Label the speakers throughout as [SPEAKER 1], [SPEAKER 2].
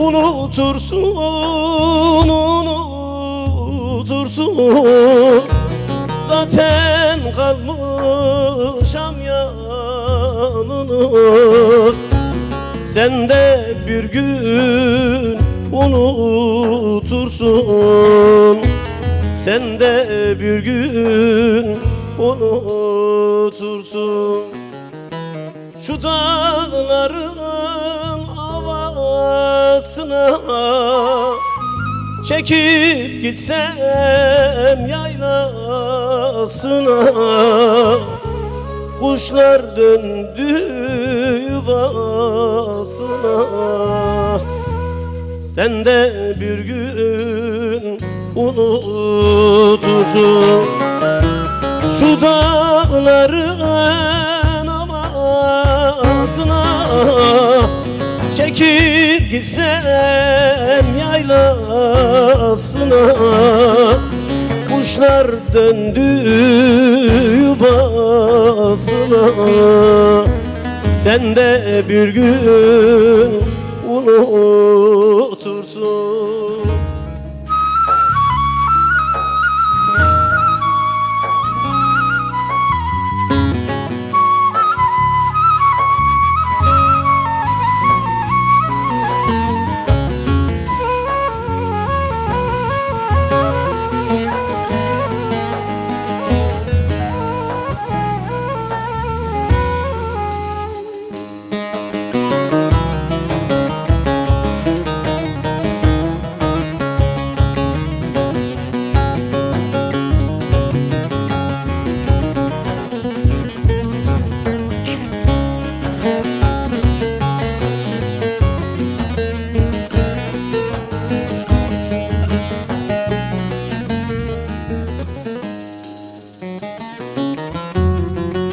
[SPEAKER 1] unutursun, unutursun. Zaten kalmışam yalnız. Sen de bir gün unutursun. Sen de bir gün unutursun. Şu dağların havasına çekip gitsem yaylasına, kuşlar döndü yuvasına. Sen de bir gün unutursun. Şu dağların havasına çekip gitsem yaylasına, kuşlar döndü yuvasına. Sen de bir gün unutursun.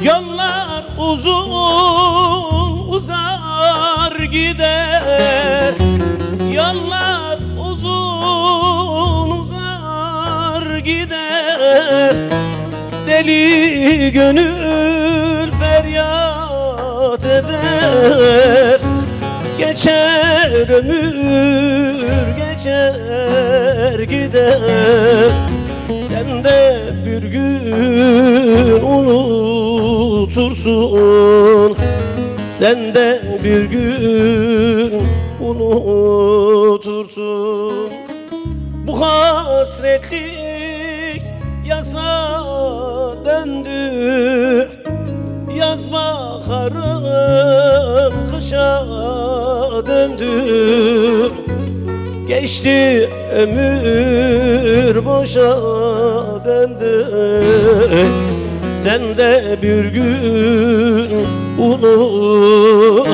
[SPEAKER 1] Yollar uzun uzar gider, yollar uzun uzar gider. Deli gönül feryat eder, geçer ömür geçer gider. Sen de bir gün unutursun. Sen de bir gün unutursun. Bu hasretlik yasa döndü. Yaz baharım kışa döndü. Geçti ömür boşa döndü. Sen de bir gün unutursun.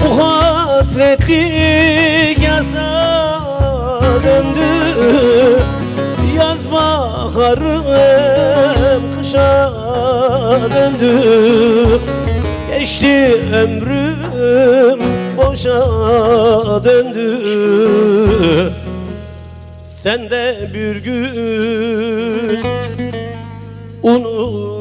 [SPEAKER 1] Bu hasretlik yasa döndü. Yaz baharım kışa döndü. Geçti ömrüm boşa döndü. Sen de bir gün unut.